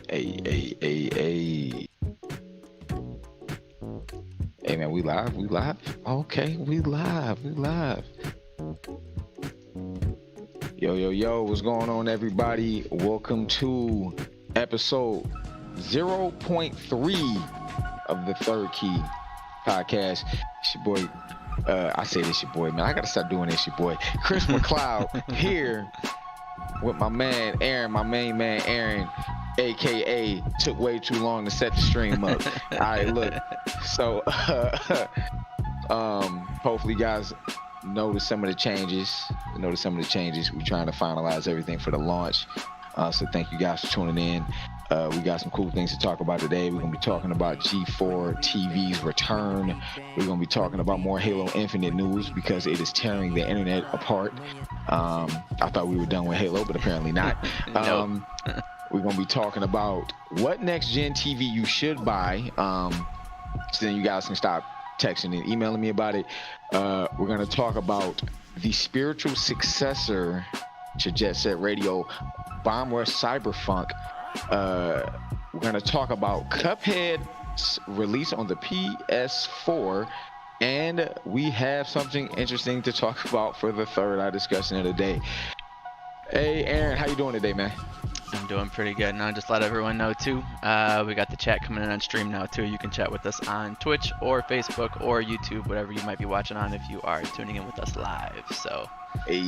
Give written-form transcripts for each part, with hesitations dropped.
Hey. Hey man, we live? Okay, we live. Yo, what's going on everybody? Welcome to episode 0.3 of the Third Key podcast. It's your boy, I say this your boy, man. I gotta stop doing this, your boy. Chris McLeod here with my man Aaron, my main man Aaron, aka took way too long to set the stream up. All right, look. So hopefully you guys notice some of the changes. We're trying to finalize everything for the launch. So thank you guys for tuning in. We got some cool things to talk about today. We're gonna be talking about G4 TV's return. We're gonna be talking about more Halo Infinite news because it is tearing the internet apart. I thought we were done with Halo, but apparently not. Nope. We're gonna be talking about what next gen TV you should buy. So then you guys can stop texting and emailing me about it. We're gonna talk about the spiritual successor to Jet Set Radio, Bomb Rush Cyberfunk. We're gonna talk about Cuphead's release on the PS4, and we have something interesting to talk about for the third eye discussion of the day. Hey Aaron, how you doing today, man? I'm doing pretty good. And I'll just let everyone know too. We got the chat coming in on stream now too. You can chat with us on Twitch or Facebook or YouTube, whatever you might be watching on if you are tuning in with us live. So Hey,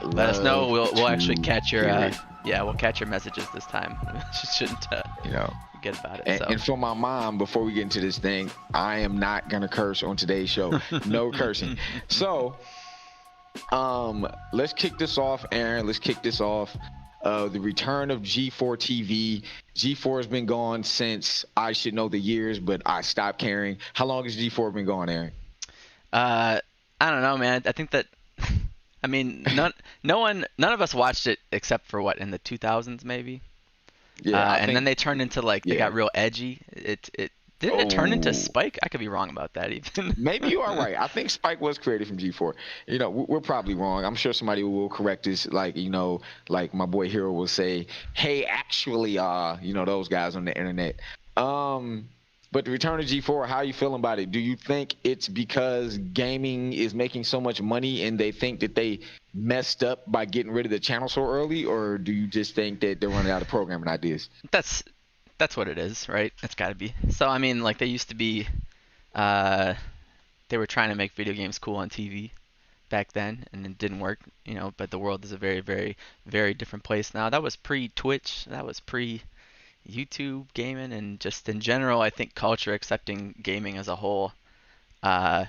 let us know. We'll actually catch your we'll catch your messages this time. Just shouldn't forget about it. And for my mom, before we get into this thing, I am not gonna curse on today's show. No cursing. So let's kick this off, Aaron. The return of G4 TV. G4 has been gone since I should know the years, but I stopped caring. How long has G4 been gone, Aaron? I don't know, man. I think that I mean none of us watched it except for what, in the 2000s maybe. Yeah. And then they turned into they got real edgy. Didn't it turn into Spike? I could be wrong about that even. Maybe you are right. I think Spike was created from G4. We're probably wrong. I'm sure somebody will correct us. Like my boy Hero will say, hey, actually, those guys on the internet. But the return of G4, how are you feeling about it? Do you think it's because gaming is making so much money and they think that they messed up by getting rid of the channel so early? Or do you just think that they're running out of programming ideas? That's what it is, right? It's got to be. So, I mean, they used to be, they were trying to make video games cool on TV back then, and it didn't work, but the world is a very, very, very different place now. That was pre-Twitch. That was pre-YouTube gaming, and just in general, I think culture accepting gaming as a whole. So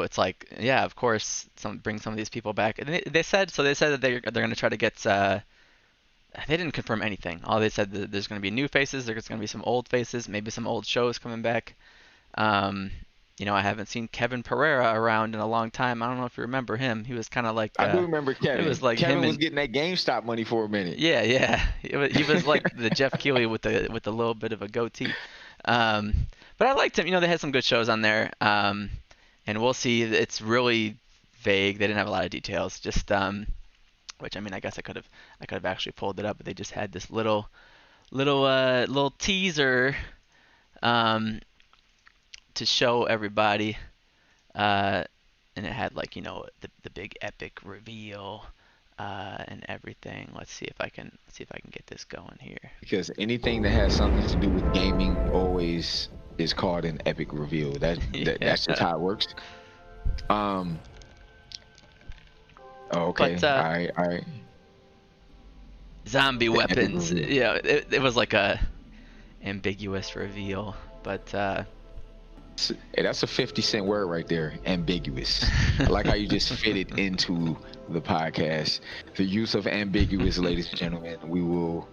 it's of course, bring some of these people back. And they said that they're going to try to get... They didn't confirm anything. All they said that there's going to be new faces, there's going to be some old faces, maybe some old shows coming back. I haven't seen Kevin Pereira around in a long time. I don't know if you remember him. He was kind of like... I do remember Kevin. It was like Kevin was getting that GameStop money for a minute. Yeah. He was like the Jeff Keighley with a little bit of a goatee. But I liked him. They had some good shows on there. And we'll see. It's really vague. They didn't have a lot of details. Just... which, I mean, I guess I could have actually pulled it up, but they just had this little teaser to show everybody, and it had the big epic reveal and everything. Let's see if I can get this going here. Because anything that has something to do with gaming always is called an epic reveal. That's just how it works. Oh, okay. But, all right. Zombie weapons. Yeah, it was like a ambiguous reveal, but hey, that's a 50-cent word right there. Ambiguous. I like how you just fit it into the podcast. The use of ambiguous, ladies and gentlemen. We will,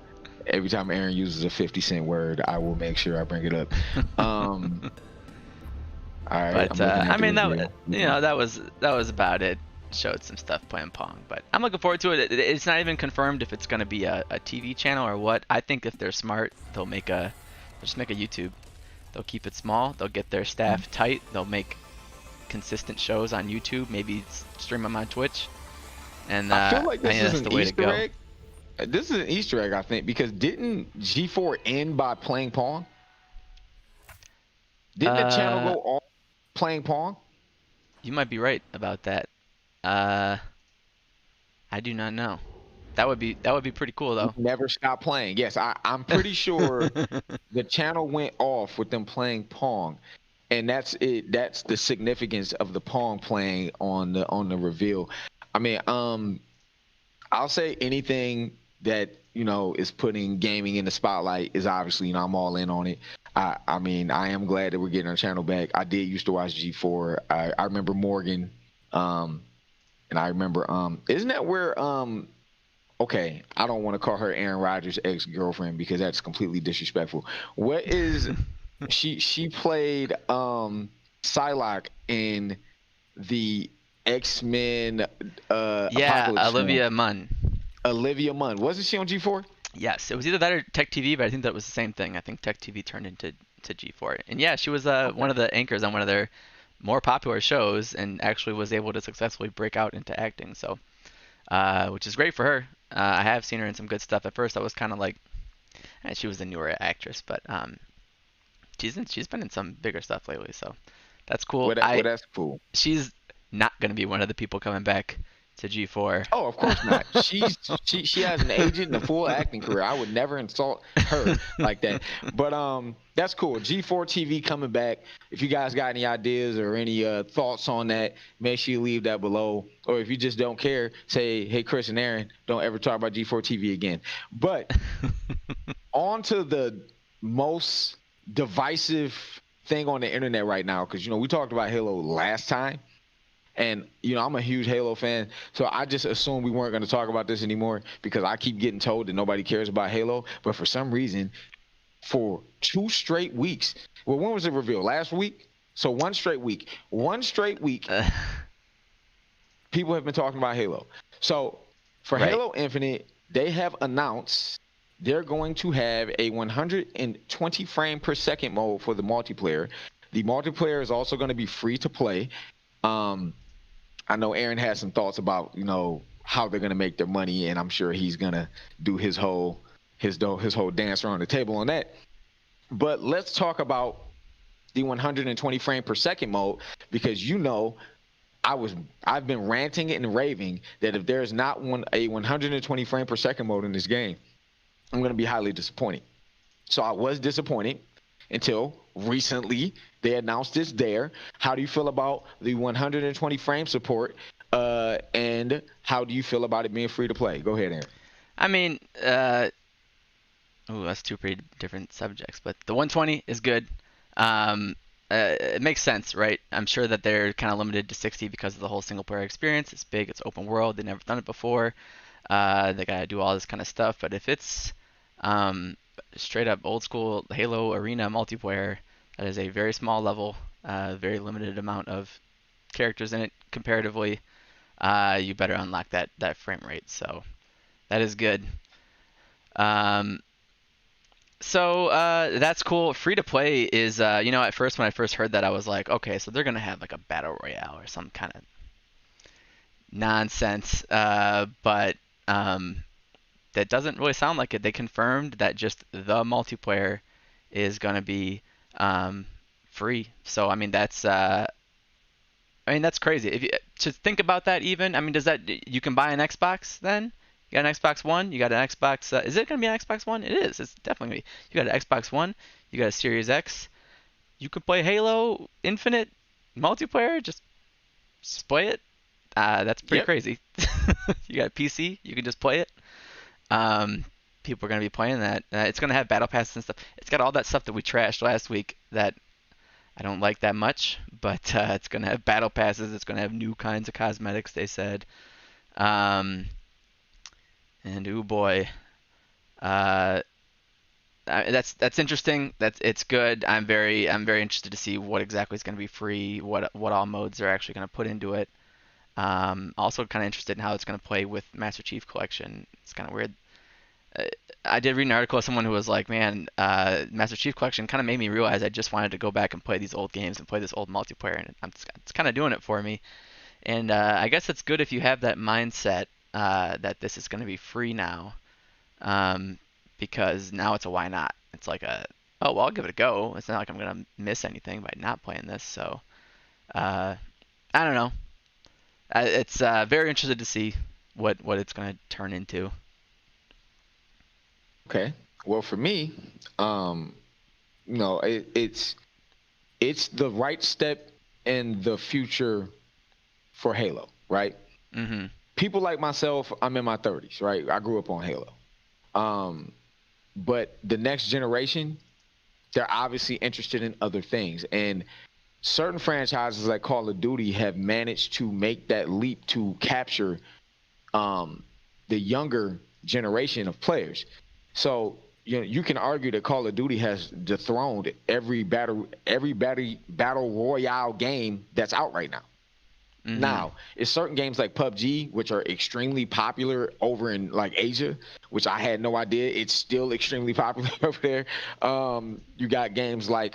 every time Aaron uses a 50-cent word, I will make sure I bring it up. All right. But I mean, that was about it. Showed some stuff playing Pong, but I'm looking forward to it. It's not even confirmed if it's going to be a TV channel or what. I think if they're smart, they'll just make a YouTube. They'll keep it small. They'll get their staff tight. They'll make consistent shows on YouTube. Maybe stream them on Twitch. And I feel like this is that's an the way to Easter go. egg. this is an Easter egg, I think, because didn't G4 end by playing Pong? Didn't the channel Uh, go off playing Pong? you might be right about that. Uh, I do not know. That would be pretty cool though. Never stopped playing. Yes, I'm pretty sure the channel went off with them playing Pong, and that's it. That's the significance of the Pong playing on the reveal. I mean, I'll say anything that is putting gaming in the spotlight is obviously I'm all in on it. I mean I am glad that we're getting our channel back. I did used to watch G4. I remember Morgan, um, and I remember isn't that where okay, I don't want to call her Aaron Rodgers' ex-girlfriend because that's completely disrespectful. What is she played Psylocke in the X-Men Yeah, Apocalypse film. Olivia Munn. Olivia Munn. Wasn't she on G4? Yes, it was either that or Tech TV, but I think that was the same thing. I think Tech TV turned into G4. And yeah, she was Okay. one of the anchors on one of their more popular shows, and actually was able to successfully break out into acting. So, which is great for her. I have seen her in some good stuff. At first, I was kind of like, she was a newer actress, but she's been in some bigger stuff lately. So that's cool. Well, that's cool. She's not gonna be one of the people coming back to G4. Oh, of course not. She has an agent and a full acting career. I would never insult her like that. But that's cool. G4 TV coming back. If you guys got any ideas or any thoughts on that, make sure you leave that below. Or if you just don't care, say, hey, Chris and Aaron, don't ever talk about G4 TV again. But on to the most divisive thing on the internet right now, because we talked about Halo last time. And I'm a huge Halo fan, so I just assumed we weren't going to talk about this anymore because I keep getting told that nobody cares about Halo. But for some reason, for 2 straight weeks, well, when was it revealed? Last week? So one straight week, Uh, people have been talking about Halo. So for right. Halo Infinite, they have announced they're going to have a 120 frame per second mode for the multiplayer. The multiplayer is also going to be free to play. I know Aaron has some thoughts about how they're gonna make their money, and I'm sure he's gonna do his whole dance around the table on that. But let's talk about the 120 frame per second mode because I've been ranting and raving that if there's not a 120 frame per second mode in this game, I'm gonna be highly disappointed. So I was disappointed until recently they announced it's there. How do you feel about the 120 frame support? And how do you feel about it being free to play? Go ahead, Aaron. I mean, that's two pretty different subjects, but the 120 is good. It makes sense, right? I'm sure that they're kind of limited to 60 because of the whole single player experience. It's big, it's open world, they've never done it before. They gotta do all this kind of stuff, but if it's um, straight up old school Halo Arena multiplayer, that is a very small level, very limited amount of characters in it comparatively. You better unlock that frame rate. So that is good. Um, so that's cool. Free to play is, at first when I first heard that, I was like, okay, so they're gonna have like a battle royale or some kind of nonsense. But that doesn't really sound like it. They confirmed that just the multiplayer is gonna be free. So I mean that's crazy. If you to think about that, even does that you can buy an Xbox then? You got an Xbox One. You got an Xbox. Is it gonna be an Xbox One? It is. It's definitely gonna be. You got an Xbox One. You got a Series X. You could play Halo Infinite multiplayer. Just play it. That's pretty Yep. crazy. You got a PC. You can just play it. Um, People are gonna be playing that. It's gonna have battle passes and stuff. It's got all that stuff that we trashed last week that I don't like that much, but it's gonna have battle passes. It's gonna have new kinds of cosmetics. They said, um, and oh boy, uh, that's interesting. It's good. I'm very interested to see what exactly is gonna be free. What all modes are actually gonna put into it. Also kind of interested in how it's gonna play with Master Chief Collection. It's kind of weird. uh, I did read an article of someone who was like, man, Master Chief Collection kind of made me realize I just wanted to go back and play these old games and play this old multiplayer, and it's kind of doing it for me. And I guess it's good if you have that mindset that this is going to be free now. um, because now it's a why not. It's like a, oh well, I'll give it a go. It's not like I'm gonna miss anything by not playing this. So uh, I don't know. It's very interested to see what it's gonna turn into. Okay. Well, for me, um, it's the right step in the future for Halo, right? Hmm. People like myself, I'm in my 30s, right? I grew up on Halo. Um, but the next generation, they're obviously interested in other things. And certain franchises like Call of Duty have managed to make that leap to capture um, the younger generation of players. So you can argue that Call of Duty has dethroned every battle royale game that's out right now. Hmm. Now, it's certain games like PUBG, which are extremely popular over in like Asia, which I had no idea. It's still extremely popular over there. You got games like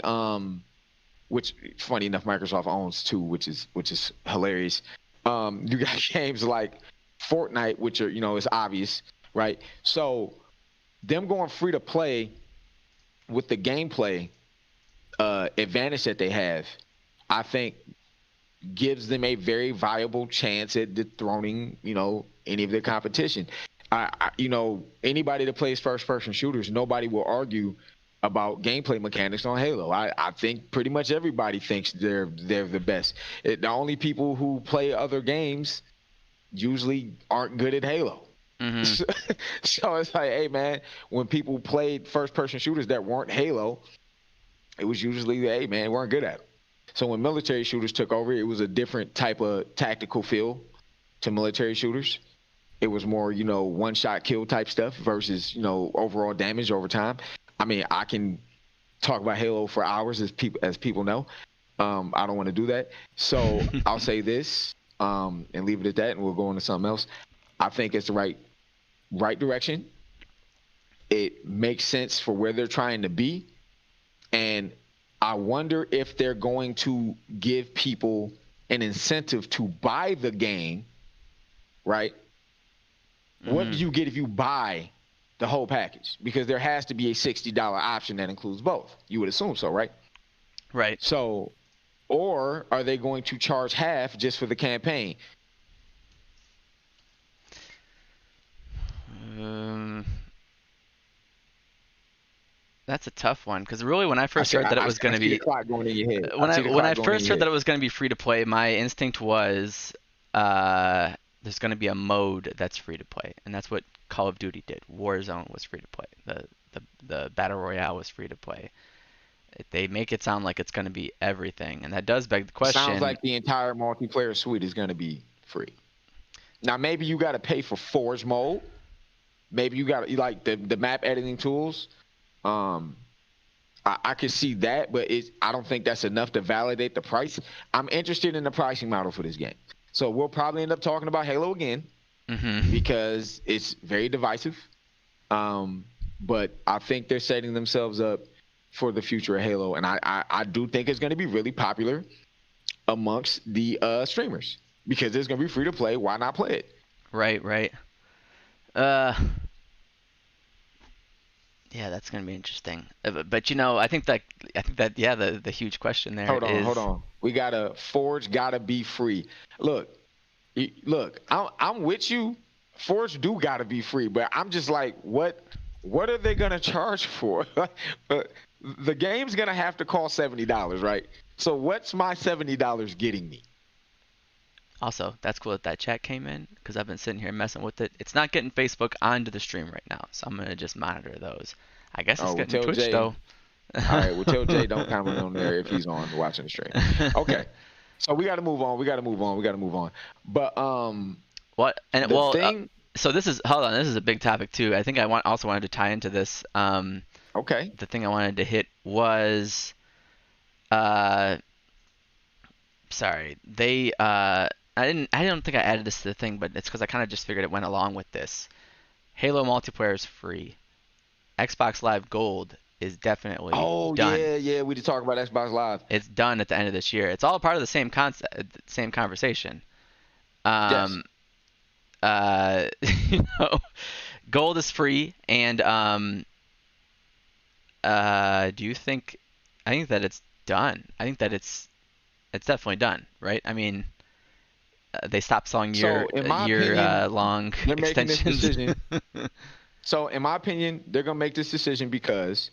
which funny enough Microsoft owns too, which is hilarious. You got games like Fortnite, which are it's obvious, right? So them going free to play with the gameplay advantage that they have, I think gives them a very viable chance at dethroning, any of their competition. Anybody that plays first-person shooters, nobody will argue about gameplay mechanics on Halo. I think pretty much everybody thinks they're the best. The only people who play other games usually aren't good at Halo. Hmm. So, so it's like, hey man, when people played first-person shooters that weren't Halo, it was usually, hey man, weren't good at it. So when military shooters took over, it was a different type of tactical feel to military shooters. It was more, one shot kill type stuff versus, overall damage over time. I mean, I can talk about Halo for hours as people know. I don't want to do that. So I'll say this and leave it at that, and we'll go on to something else. I think it's the right direction. It makes sense for where they're trying to be. And I wonder if they're going to give people an incentive to buy the game, right? What Hmm. do you get if you buy the whole package? Because there has to be a $60 option that includes both. You would assume so, right? Right. So, or are they going to charge half just for the campaign? Um, that's a tough one because really, when I I first see, heard I, that it I was going I to see the be clock going in your head. I when I see the when I clock going in first your heard that head. it was going to be free to play, my instinct was there's going to be a mode that's free to play, and that's what Call of Duty did. Warzone was free to play. The battle royale was free to play. They make it sound like it's going to be everything, and that does beg the Sounds question. like the entire multiplayer suite is going to be free. Now, maybe you got to pay for Forge mode. Maybe you got like the map editing tools. Um, I could see that, but I don't think that's enough to validate the price. I'm interested in the pricing model for this game. So we'll probably end up talking about Halo again Hmm. because it's very divisive. Um, but I think they're setting themselves up for the future of Halo, and I do think it's going to be really popular amongst the streamers because it's going to be free to play. Why not play it? Right, right. Uh, yeah, that's going to be interesting. But I think that yeah, the huge question there Hold is on. We gotta Forge gotta be free. Look, look. I'm with you. Forge do gotta be free, but I'm just like, what are they gonna charge for? The game's gonna have to cost $70, right? So what's my $70 getting me? also that's cool that chat came in because I've been sitting here messing with it. It's not getting Facebook onto the stream right now, so I'm going to just monitor those. I guess it's Oh, well, getting tell Twitch Jay. though. All right, well, tell Jay don't comment on there if he's on watching the stream. Okay, so we gotta move on. We gotta move on. We gotta move on. But What? And the well, thing. so this is hold on. This is a big topic too. I think I also wanted to tie into this. Okay. The thing I wanted to hit was uh, sorry. I don't think I added this to the thing, but it's because I kind of just figured it went along with this. Halo multiplayer is free. Xbox Live Gold is definitely Oh done. yeah, yeah. We did talk about Xbox Live. It's done at the end of this year. It's all part of the same concept, same conversation. Yes. Um, you know, Gold is free, and do you think? I think that it's done. I think that it's definitely done, right? I mean, they stopped selling So in my opinion, long they're making this extensions. decision. So in my opinion, they're gonna make this decision because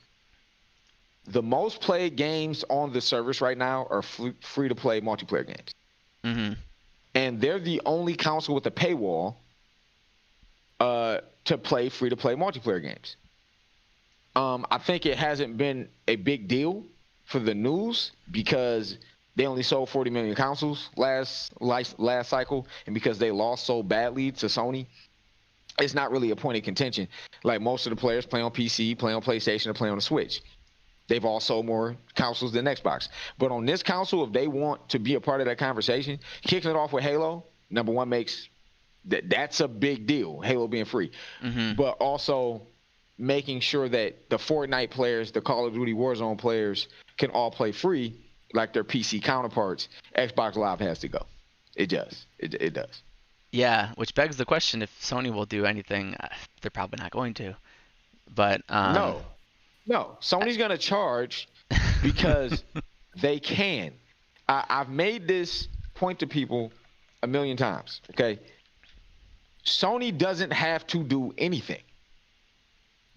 the most played games on the service right now are free to play multiplayer games, hmm and they're the only console with a paywall to play free to play multiplayer games. I think it hasn't been a big deal for the news because they only sold 40 million consoles last cycle, and because they lost so badly to Sony, it's not really a point of contention. Like most of the players play on PC, play on PlayStation, or play on the Switch. They've all sold more consoles than Xbox. But on this console, if they want to be a part of that conversation, kicking it off with Halo, number one, makes that's a big deal, Halo being free. hmm But also making sure that the Fortnite players, the Call of Duty Warzone players can all play free like their PC counterparts. Xbox Live has to go. It does. It does. Yeah, which begs the question if Sony will do anything. They're probably not going to. But No, no. Sony's going to charge because they can. I've made this point to people a million times, okay? Sony doesn't have to do anything.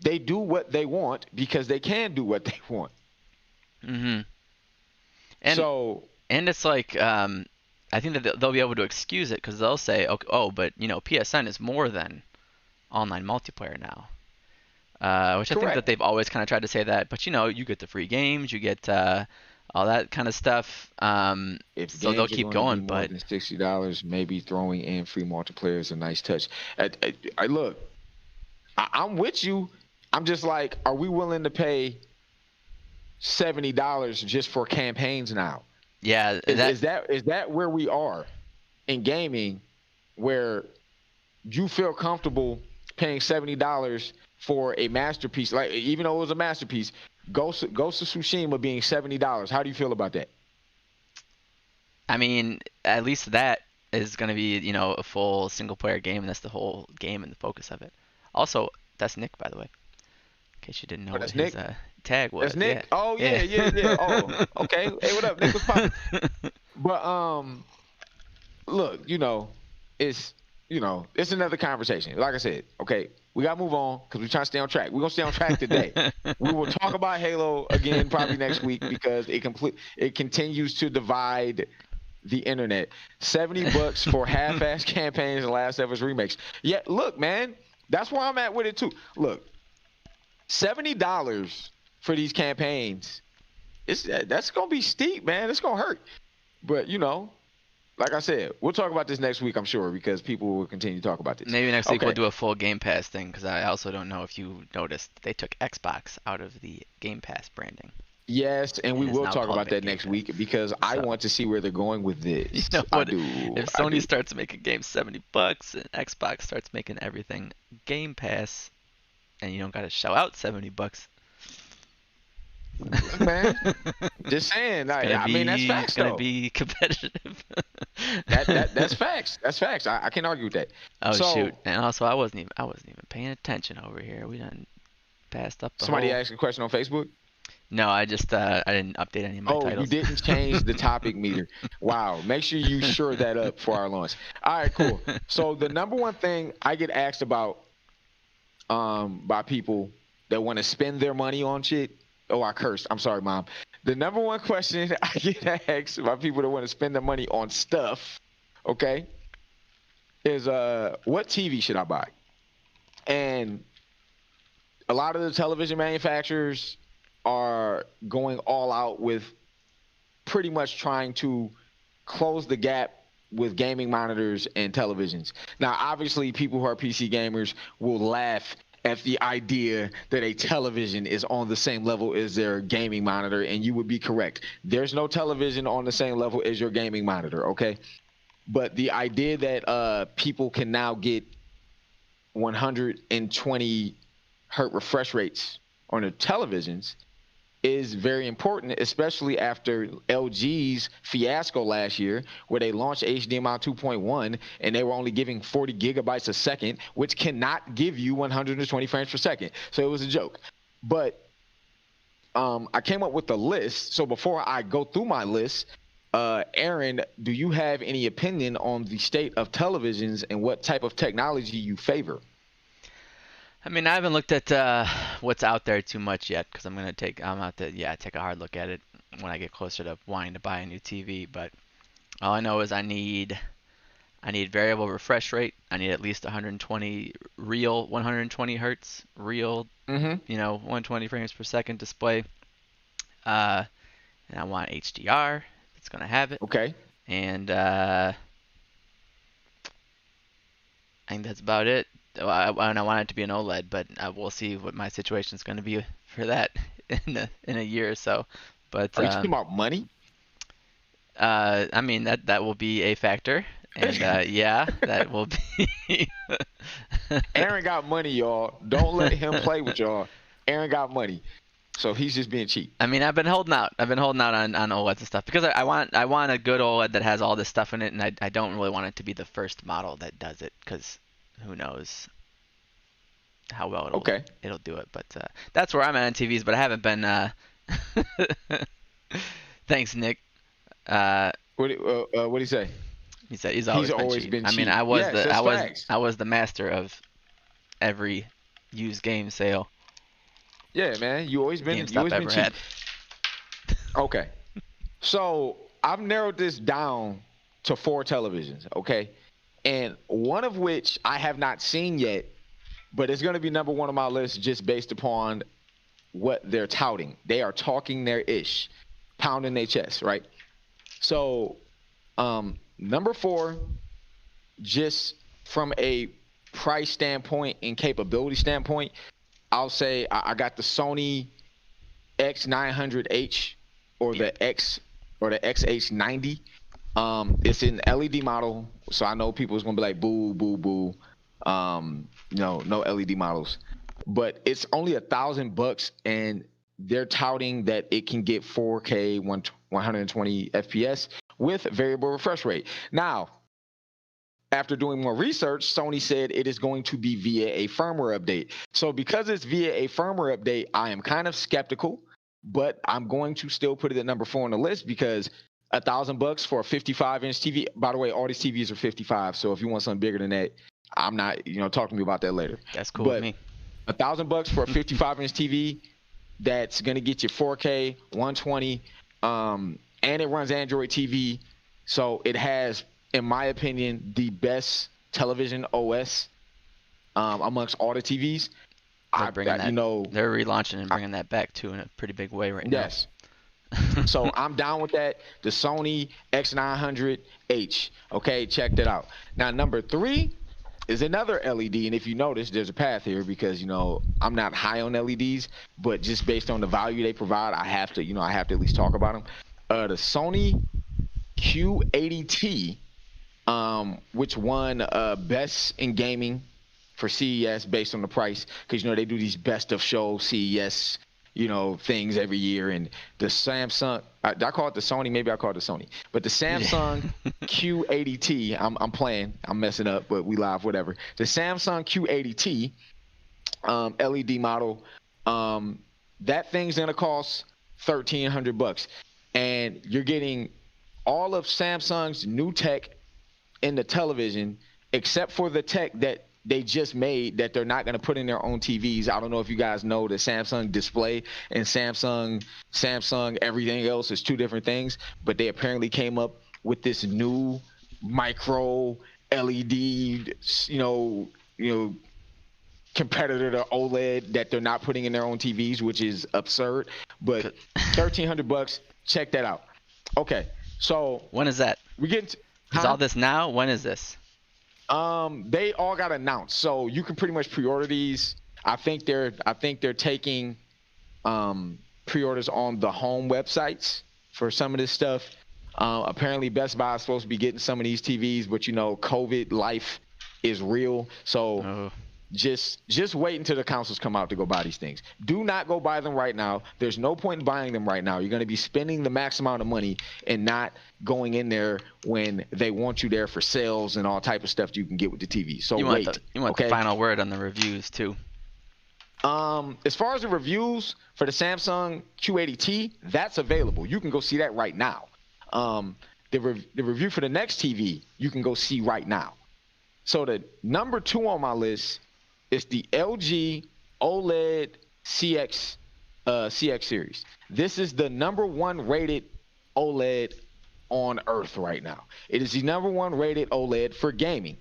They do what they want because they can do what they want. hmm And So, and it's like I think that they'll be able to excuse it because they'll say, okay, oh, but PSN is more than online multiplayer now. Which I think that correct. they've always kind of tried to say that, but you get the free games, you get all that kind of stuff. If So they'll games are keep going to be going, more but than $60, maybe throwing in free multiplayer is a nice touch. Look, I'm with you. I'm just like, are we willing to pay $70 just for campaigns now? yeah, Is, that is that is that where we are in gaming, where you feel comfortable paying $70 for a masterpiece? Like, even though it was a masterpiece, Ghost of Tsushima being $70. How do you feel about that? I mean, at least that is going to be, a full single player game, and that's the whole game and the focus of it. Also, that's Nick, by the way, in case you didn't know Oh, what that's his Nick. tag That's was. Yeah, Nick. Oh yeah, yeah. yeah, yeah. Oh, okay. Hey, what up, Nick? What's poppin'? But look, it's another conversation. Like I said, okay, we gotta move on because we're trying to stay on track. We're gonna stay on track today. We will talk about Halo again probably next week because it continues to divide the internet. $70 for half-ass campaigns and Last of Us remakes. Yeah, look, man, that's where I'm at with it too. Look, $70 for these campaigns, that's gonna be steep, man. It's gonna hurt. But like I said, we'll talk about this next week, I'm sure, because people will continue to talk about this. Maybe next week we'll Okay. do a full Game Pass thing because I also don't know if you noticed they took Xbox out of the Game Pass branding. Yes, and It we is will now talk called about the that Game next Pass. week because I So, want to see where they're going with you this. know I what? do. If I Sony do. starts making games $70 and Xbox starts making everything Game Pass, and you don't got to shell out $70, Look, man, just saying. it's gonna I mean, that's be it's facts, gonna though. be competitive. That's facts. That's facts. I can't argue with that. Oh shoot! So And also, I wasn't even paying attention over here. We done passed up the somebody whole. asked a question on Facebook. No, I didn't update any of my Oh, you titles. didn't change the topic meter. Wow. Make sure you sure that up for our launch. All right, cool. So the number one thing I get asked about by people that want to spend their money on shit. Oh, I cursed. I'm sorry, Mom. The number one question I get asked by people that want to spend their money on stuff, okay, is what TV should I buy? And a lot of the television manufacturers are going all out with pretty much trying to close the gap with gaming monitors and televisions. Now, obviously, people who are PC gamers will laugh at the idea that a television is on the same level as their gaming monitor, and you would be correct. There's no television on the same level as your gaming monitor, okay? But the idea that people can now get 120 hertz refresh rates on their televisions is very important, especially after LG's fiasco last year, where they launched HDMI 2.1 and they were only giving 40 gigabytes a second, which cannot give you 120 frames per second. So it was a joke. But I came up with a list. So before I go through my list, Aaron, do you have any opinion on the state of televisions and what type of technology you favor? I mean, I haven't looked at what's out there too much yet because I'm out to take a hard look at it when I get closer to wanting to buy a new TV. But all I know is I need variable refresh rate. I need at least 120 real 120 hertz real, Mm-hmm. 120 frames per second display. And I want HDR. It's gonna have it. Okay. And I think that's about it. And I want it to be an OLED, but we'll see what my situation is going to be for that in a year or so. But Are you talking about money? I mean that will be a factor, and yeah, that will be. Aaron got money, y'all. Don't let him play with y'all. Aaron got money, so he's just being cheap. I mean, I've been holding out. I've been holding out on OLEDs and stuff because I want a good OLED that has all this stuff in it, and I don't really want it to be the first model that does it because who knows how well it'll do it. But that's where I'm at on TVs. But I haven't been. Thanks, Nick. What do you say? He said he's always been cheap. I mean, cheap. I was the master of every used game sale. Yeah, man. You always been GameStop cheap. had. Okay. So I've narrowed this down to 4 televisions, okay? And one of which I have not seen yet, but it's going to be number 1 on my list just based upon what they're touting. They are talking their ish, pounding their chest, right? So number 4, just from a price standpoint and capability standpoint, I'll say I got the Sony X900H or the XH90. It's an LED model, so I know people's gonna be like, boo, boo, boo. No LED models, but it's only $1,000, and they're touting that it can get 4K 120 FPS with variable refresh rate. Now, after doing more research, Sony said it is going to be via a firmware update. So because it's via a firmware update, I am kind of skeptical, but I'm going to still put it at number 4 on the list because $1,000 for a 55-inch TV. By the way, all these TVs are 55. So if you want something bigger than that, I'm not, talk to me about that later. That's cool with me. $1,000 for a 55-inch TV that's going to get you 4K, 120, and it runs Android TV. So it has, in my opinion, the best television OS amongst all the TVs. They're relaunching and bringing that back too in a pretty big way right now. Yes. So I'm down with that. The Sony X900H. Okay, check that out. Now number 3 is another LED, and if you notice, there's a path here because I'm not high on LEDs, but just based on the value they provide, I have to at least talk about them. The Sony Q80T, which won Best in Gaming for CES based on the price, because they do these best of show CES things every year. And the Samsung, I call it the Sony, maybe I call it the Sony, but the Samsung Q80T, I'm messing up, but we live, whatever. The Samsung Q80T LED model, that thing's gonna cost $1,300, and you're getting all of Samsung's new tech in the television, except for the tech that they just made that they're not going to put in their own TVs. I don't know if you guys know the Samsung display and Samsung everything else is 2 different things, but they apparently came up with this new micro LED, competitor to OLED that they're not putting in their own TVs, which is absurd. But $1,300, check that out. Okay, so when is that? We get is all this now? When is this? They all got announced, so you can pretty much pre-order these. I think they're taking pre-orders on the home websites for some of this stuff. Apparently, Best Buy is supposed to be getting some of these TVs, but COVID life is real, so Just wait until the consoles come out to go buy these things. Do not go buy them right now. There's no point in buying them right now. You're going to be spending the max amount of money and not going in there when they want you there for sales and all type of stuff you can get with the TV. So wait. You want okay? the final word on the reviews too. As far as the reviews for the Samsung Q80T, that's available. You can go see that right now. The review for the next TV, you can go see right now. So the number 2 on my list is the LG OLED CX Series. This is the number 1 rated OLED on Earth right now. It is the number 1 rated OLED for gaming.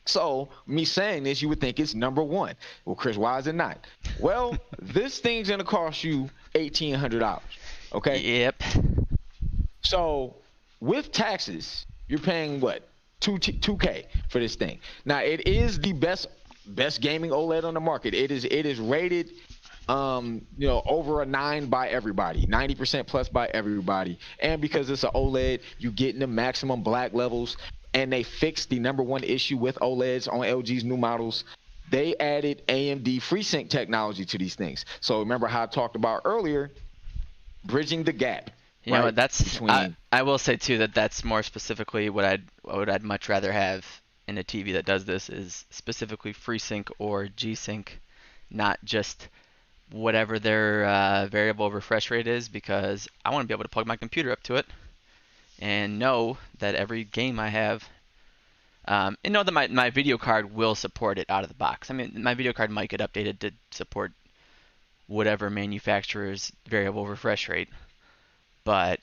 So me saying this, you would think it's number 1. Well, Chris, why is it not? Well, this thing's gonna cost you $1,800. Okay. Yep. So with taxes, you're paying what? 2K for this thing. Now it is the best gaming OLED on the market. It is rated over a 9 by everybody, 90% plus by everybody. And because it's an OLED, you get in the maximum black levels. And they fixed the number 1 issue with OLEDs on LG's new models. They added AMD FreeSync technology to these things. So remember how I talked about earlier, bridging the gap. You know, I will say too that that's more specifically what I'd much rather have in a TV that does this is specifically FreeSync or G-Sync, not just whatever their variable refresh rate is, because I want to be able to plug my computer up to it and know that every game I have, and know that my video card will support it out of the box. I mean, my video card might get updated to support whatever manufacturer's variable refresh rate, but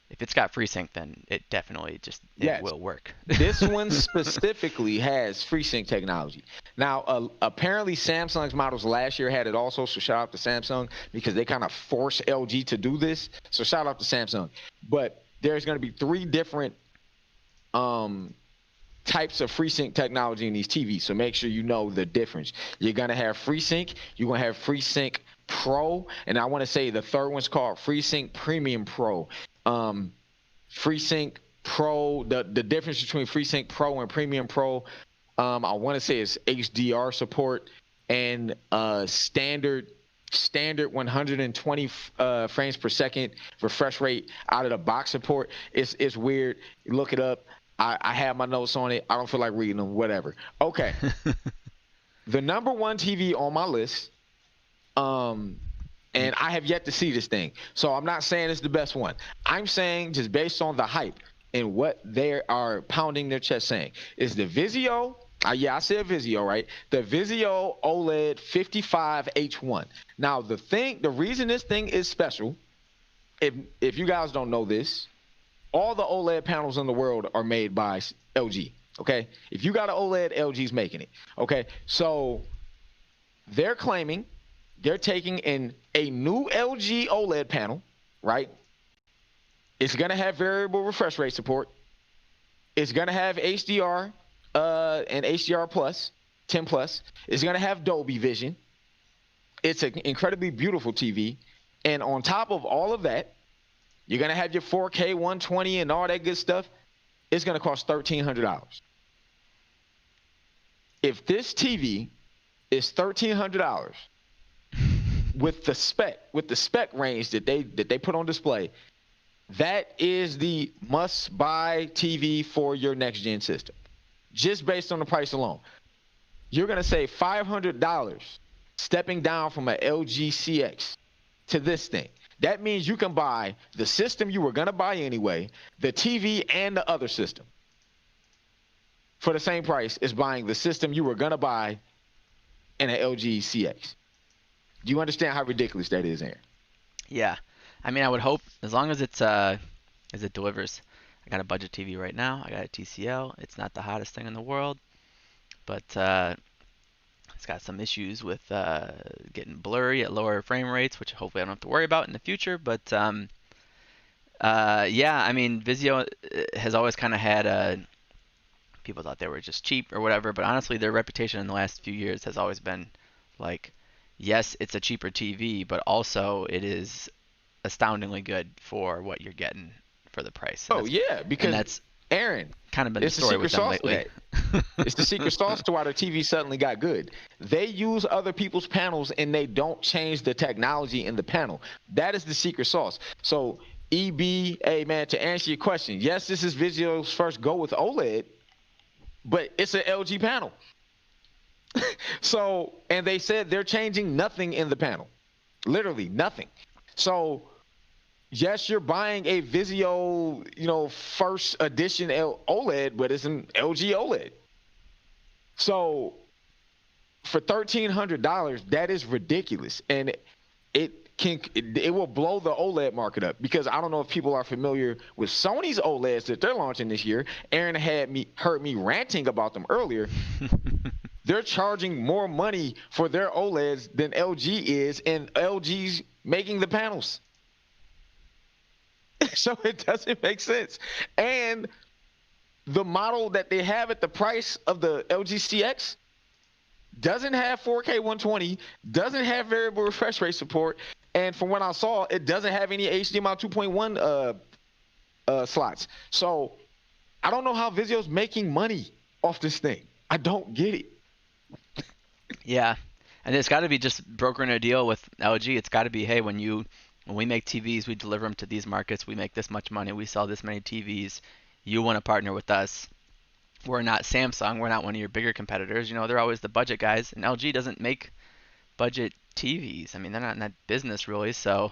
if it's got FreeSync, then it definitely it will work. This one specifically has FreeSync technology. Now, apparently Samsung's models last year had it also, so shout out to Samsung because they kind of forced LG to do this. So shout out to Samsung. But there's going to be 3 different types of FreeSync technology in these TVs, so make sure you know the difference. You're going to have FreeSync, you're going to have FreeSync Pro, and I want to say the third one's called FreeSync Premium Pro. FreeSync Pro, the difference between FreeSync Pro and Premium Pro, I want to say is HDR support and standard 120 frames per second refresh rate out of the box support. It's weird. Look it up. I have my notes on it. I don't feel like reading them. Whatever. Okay. The number 1 TV on my list, and I have yet to see this thing, so I'm not saying it's the best one. I'm saying just based on the hype and what they are pounding their chest saying is the Vizio. I said Vizio, right? The Vizio OLED 55H1. Now, the reason this thing is special, if you guys don't know this, all the OLED panels in the world are made by LG, okay? If you got an OLED, LG's making it, okay? So they're claiming they're taking in a new LG OLED panel, right? It's going to have variable refresh rate support. It's going to have HDR and HDR plus, 10 plus. It's going to have Dolby Vision. It's an incredibly beautiful TV. And on top of all of that, you're going to have your 4K 120 and all that good stuff. It's going to cost $1,300. If this TV is $1,300 with the spec range that they put on display, that is the must-buy TV for your next-gen system. Just based on the price alone, you're going to save $500 stepping down from an LG CX to this thing. That means you can buy the system you were going to buy anyway, the TV and the other system, for the same price as buying the system you were going to buy in an LG CX. Do you understand how ridiculous that is, Aaron? Yeah. I mean, I would hope as long as it delivers. I got a budget TV right now. I got a TCL. It's not the hottest thing in the world, but it's got some issues with getting blurry at lower frame rates, which hopefully I don't have to worry about in the future. But yeah, I mean, Vizio has always kind of had people thought they were just cheap or whatever, but honestly, their reputation in the last few years has always been like, yes, it's a cheaper TV, but also it is astoundingly good for what you're getting for the price. Yeah, because that's Aaron kind of been the story with them lately. It's the secret sauce to why their TV suddenly got good. They use other people's panels and they don't change the technology in the panel. That is the secret sauce. So EB, hey man, to answer your question, yes, this is Vizio's first go with OLED, but it's an LG panel. So, and they said they're changing nothing in the panel, literally nothing. So, yes, you're buying a Vizio, first edition OLED, but it's an LG OLED. So, for $1,300, that is ridiculous, and it will blow the OLED market up, because I don't know if people are familiar with Sony's OLEDs that they're launching this year. Aaron heard me ranting about them earlier. They're charging more money for their OLEDs than LG is, and LG's making the panels. So it doesn't make sense. And the model that they have at the price of the LG CX doesn't have 4K 120, doesn't have variable refresh rate support, and from what I saw, it doesn't have any HDMI 2.1 slots. So I don't know how Vizio's making money off this thing. I don't get it. Yeah, and it's got to be just brokering a deal with LG. It's got to be, hey, when we make TVs, we deliver them to these markets. We make this much money. We sell this many TVs. You want to partner with us? We're not Samsung. We're not one of your bigger competitors. They're always the budget guys, and LG doesn't make budget TVs. I mean, they're not in that business really. So,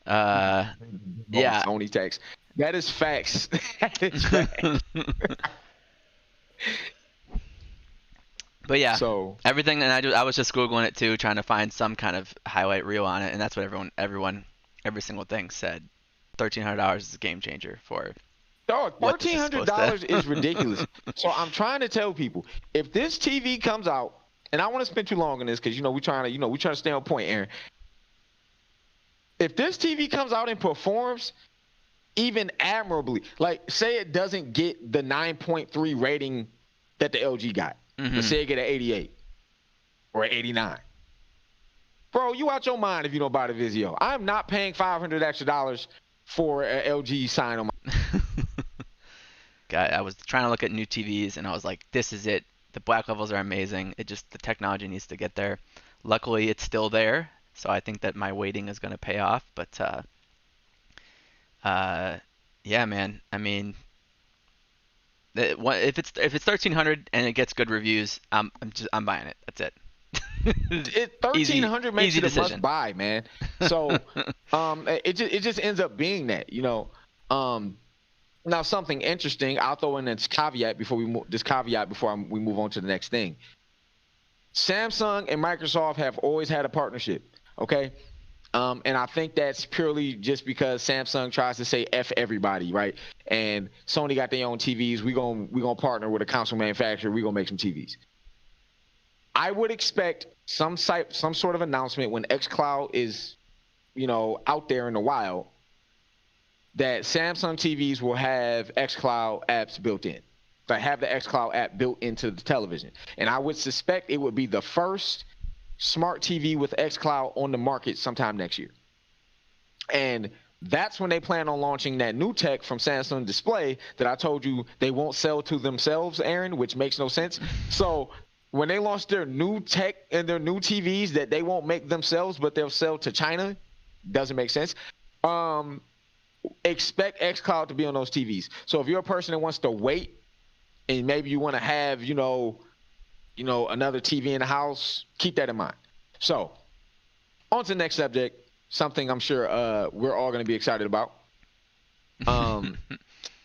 yeah. Sony tax. That is facts. That is facts. But yeah, so everything, and I was just googling it too, trying to find some kind of highlight reel on it, and that's what everyone, every single thing said. $1,300 is a game changer for. Dog, $1,300 is ridiculous. So I'm trying to tell people, if this TV comes out, and I want to spend too long on this because we're trying to stay on point, Aaron. If this TV comes out and performs even admirably, like say it doesn't get the 9.3 rating that the LG got. Let's say it get an 88 or an 89. Bro, you out your mind if you don't buy the Vizio. I'm not paying $500 extra for an LG sign on my. I was trying to look at new TVs and I was like, this is it. The black levels are amazing. The technology needs to get there. Luckily, it's still there, so I think that my waiting is going to pay off. But yeah, man. I mean, if it's 1,300 and it gets good reviews, I'm buying it. That's it. 1,300 makes easy it a decision. must buy, man. So it just ends up being that, Now something interesting, I'll throw in this caveat before we move on to the next thing. Samsung and Microsoft have always had a partnership, okay? And I think that's purely just because Samsung tries to say F everybody, right? And Sony got their own TVs. We gonna partner with a console manufacturer. We gonna make some TVs. I would expect some sort of announcement when xCloud is, out there in the wild, that Samsung TVs will have xCloud apps built in. Like have the xCloud app built into the television. And I would suspect it would be the first smart TV with xCloud on the market sometime next year. And that's when they plan on launching that new tech from Samsung Display that I told you they won't sell to themselves, Aaron, which makes no sense. So when they launch their new tech and their new TVs that they won't make themselves, but they'll sell to China, doesn't make sense. Expect xCloud to be on those TVs. So if you're a person that wants to wait and maybe you want to have, another TV in the house, keep that in mind. So on to the next subject, something I'm sure we're all going to be excited about.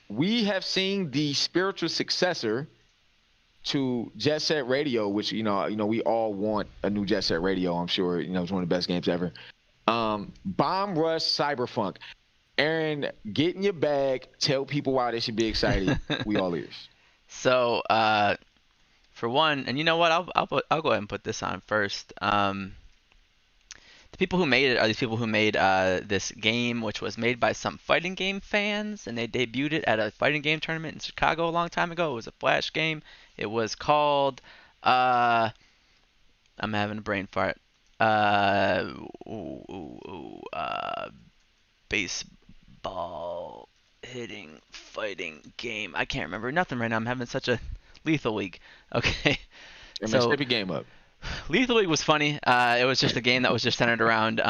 We have seen the spiritual successor to Jet Set Radio, which, we all want a new Jet Set Radio. I'm sure, it's one of the best games ever. Bomb Rush Cyberpunk. Aaron, get in your bag. Tell people why they should be excited. We all ears. So, for one, and you know what? I'll go ahead and put this on first. The people who made it are these people who made this game, which was made by some fighting game fans, and they debuted it at a fighting game tournament in Chicago a long time ago. It was a Flash game. It was called. I'm having a brain fart. Baseball hitting fighting game. I can't remember nothing right now. I'm having such a Lethal League. Okay. I mean, So step your game up. Lethal League was funny. It was just a game that was just centered around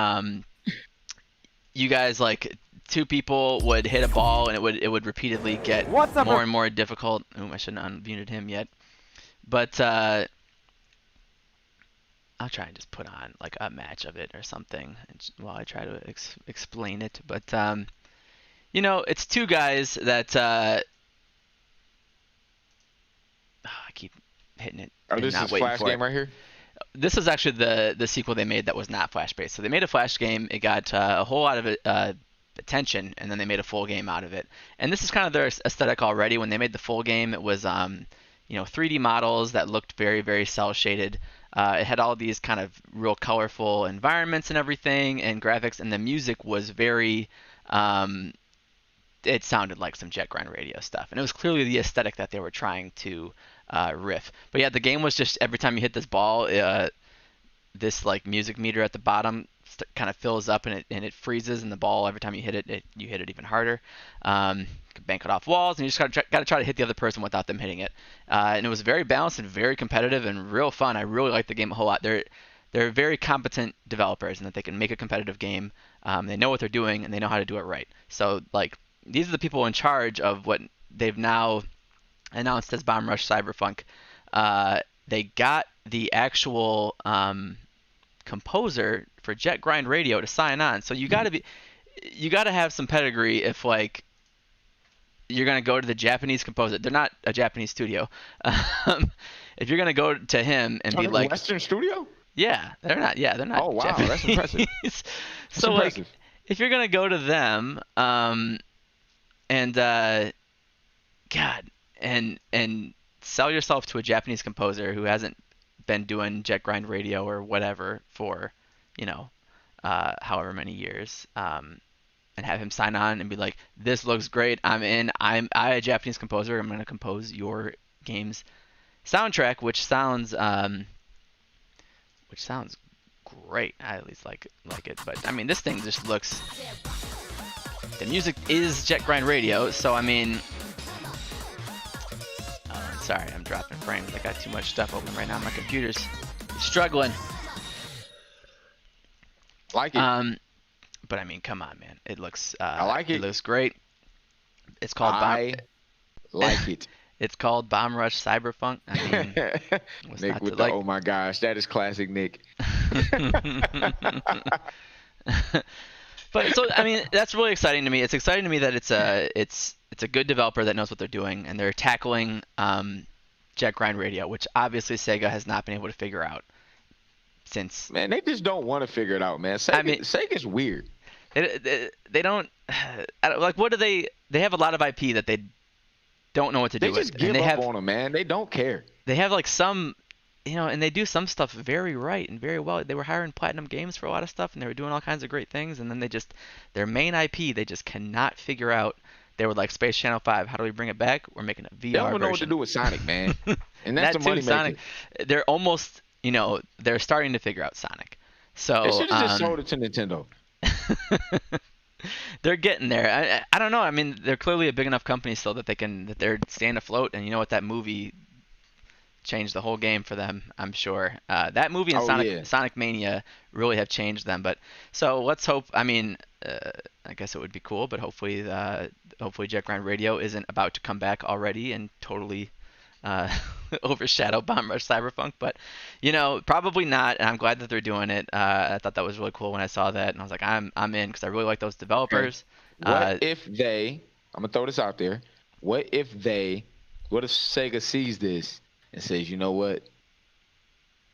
you guys, like two people would hit a ball and it would repeatedly get more and more difficult. Ooh, I shouldn't have unmuted him yet. But I'll try and just put on like a match of it or something while I try to explain it. But it's two guys that I keep hitting it Oh, and this not is waiting Flash for it. game right here. This is actually the sequel they made that was not Flash based. So they made a Flash game. It got a whole lot of attention, and then they made a full game out of it. And this is kind of their aesthetic already. When they made the full game, it was 3D models that looked very, very cel shaded. It had all these kind of real colorful environments and everything, and graphics, and the music was very. It sounded like some Jet Grind Radio stuff, and it was clearly the aesthetic that they were trying to riff. But yeah, the game was just every time you hit this ball, this like music meter at the bottom kind of fills up and it freezes, and the ball every time you hit it, you hit it even harder. You can bank it off walls, and you just got to try to hit the other person without them hitting it. And it was very balanced and very competitive and real fun. I really liked the game a whole lot. They're very competent developers in that they can make a competitive game. They know what they're doing and they know how to do it right. So like these are the people in charge of what they've now announced as Bomb Rush Cyberpunk. They got the actual composer for Jet Grind Radio to sign on. So you gotta have some pedigree if like you're gonna go to the Japanese composer. They're not a Japanese studio. If you're gonna go to him and be like Western studio. Yeah, they're not. Yeah, they're not. Oh wow, Japanese. that's impressive. So impressive. like, if you're gonna go to them, God, and sell yourself to a Japanese composer who hasn't been doing Jet Grind Radio or whatever for, however many years, and have him sign on and be like, "This looks great. I'm in. I'm a Japanese composer. I'm gonna compose your game's soundtrack," which sounds great. I at least like it. But I mean, this thing just looks. The music is Jet Grind Radio, so I mean. Sorry, I'm dropping frames. I got too much stuff open right now. My computer's struggling. Like it. But I mean, come on, man. It looks. I like it. It looks great. It's called. Like it. It's called Bomb Rush Cyberpunk. I mean, Nick with the oh my gosh, that is classic Nick. But so I mean, that's really exciting to me. It's exciting to me that it's a good developer that knows what they're doing, and they're tackling Jet Grind Radio, which obviously Sega has not been able to figure out since. Man, they just don't want to figure it out, man. Sega's weird. They don't like. What do they? They have a lot of IP that they don't know what to do with. They just give up on them, man. They don't care. They have like some, and they do some stuff very right and very well. They were hiring Platinum Games for a lot of stuff, and they were doing all kinds of great things. And then their main IP, they just cannot figure out. They were like Space Channel 5. How do we bring it back? We're making a VR version. They don't know what to do with Sonic, man. And that's the money maker. Sonic. They're almost, they're starting to figure out Sonic. So they should have just sold it to Nintendo. They're getting there. I don't know. I mean, they're clearly a big enough company still that they're staying afloat. And you know what? That movie changed the whole game for them, I'm sure. That movie and Sonic Mania really have changed them. But so let's hope. I mean, I guess it would be cool, but hopefully Jet Grind Radio isn't about to come back already and totally overshadow Bomb Rush Cyberpunk. But probably not. And I'm glad that they're doing it. I thought that was really cool when I saw that, and I was like, I'm in because I really like those developers. What if they? I'm gonna throw this out there. What if Sega sees this and says, you know what?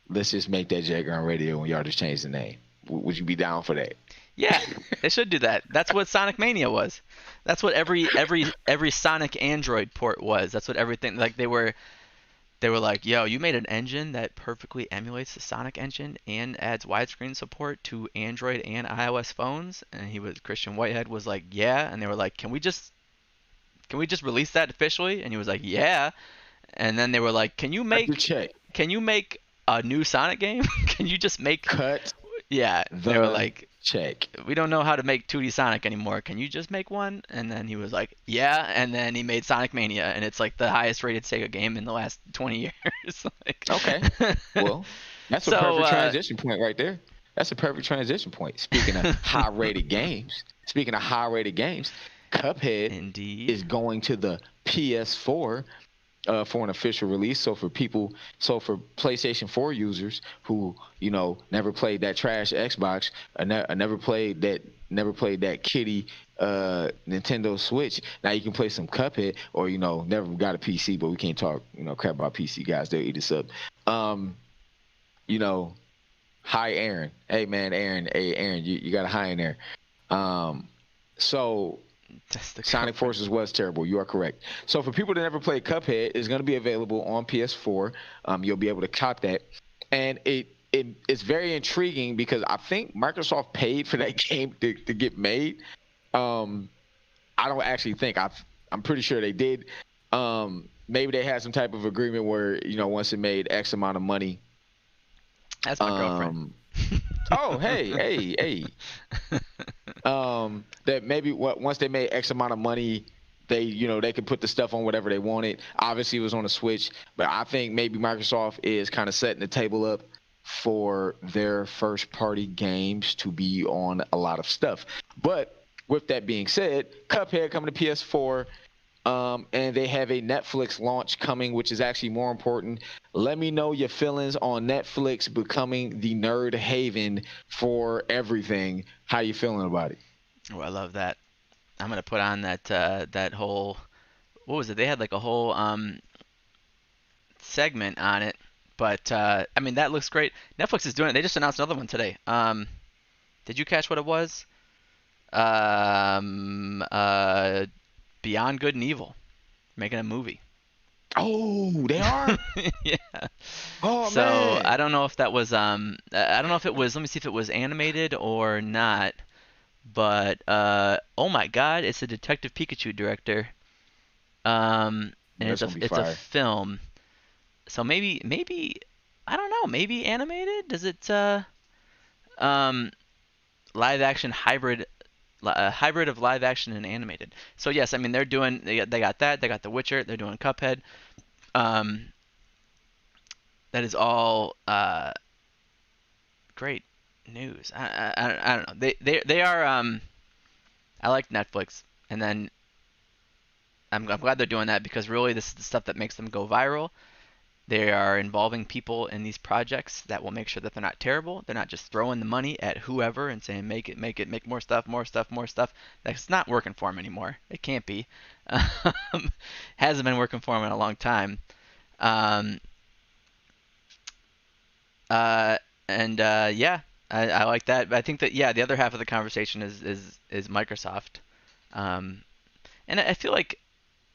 Let's just make that Jet Grind Radio and y'all just change the name. Would you be down for that? Yeah, they should do that. That's what Sonic Mania was. That's what every Sonic Android port was. That's what everything like they were like, yo, you made an engine that perfectly emulates the Sonic engine and adds widescreen support to Android and iOS phones. And Christian Whitehead was like, yeah. And they were like, can we just release that officially? And he was like, yeah. And then they were like, can you make a new Sonic game? Can you just make cut? Yeah, they were like, check. we don't know how to make 2D Sonic anymore. Can you just make one? And then he was like, yeah. And then he made Sonic Mania, and it's like the highest rated Sega game in the last 20 years. Okay. Well, that's a So, perfect transition point right there. That's a perfect transition point. Speaking of high rated games, Cuphead indeed. is going to the PS4 for an official release. So for PlayStation 4 users who never played that trash Xbox, never played that kitty Nintendo Switch, now you can play some Cuphead, or never got a PC, but we can't talk crap about PC guys. They'll eat us up. You know, Hi Aaron. Hey man, Aaron. Hey Aaron, you got a hi in there. So That's the Sonic Forces was terrible. You are correct. So for people that never played Cuphead, it's going to be available on PS4. You'll be able to cop that, and it's very intriguing because I think Microsoft paid for that game to get made. I don't actually think I'm pretty sure they did. Maybe they had some type of agreement where once it made X amount of money. That's my girlfriend. Oh, hey. That maybe once they made X amount of money, they could put the stuff on whatever they wanted. Obviously, it was on the Switch, but I think maybe Microsoft is kind of setting the table up for their first party games to be on a lot of stuff. But with that being said, Cuphead coming to PS4. And they have a Netflix launch coming, which is actually more important. Let me know your feelings on Netflix becoming the nerd haven for everything. How you feeling about it? Oh, I love that. I'm gonna put on that whole, what was it? They had like a whole segment on it. But I mean, that looks great. Netflix is doing it. They just announced another one today. Did you catch what it was? Um, uh, Beyond Good and Evil, making a movie. Oh, they are? Yeah. Oh, So man. I don't know if that was I don't know if it was, let me see if it was animated or not. But oh my God, it's a Detective Pikachu director. And That's going to be it's a fire. film. So maybe I don't know, maybe animated? Does it um live action hybrid, a hybrid of live action and animated. So yes, I mean they got that, they got The Witcher, they're doing Cuphead. Um, that is all great news. I don't know. They are I like Netflix, and then I'm glad they're doing that because really this is the stuff that makes them go viral. They are involving people in these projects that will make sure that they're not terrible. They're not just throwing the money at whoever and saying make more stuff, more stuff, more stuff. That's not working for them anymore. It can't be. Hasn't been working for them in a long time. Um, uh, and yeah, I like that. But I think that yeah, the other half of the conversation is Microsoft. Um, and I feel like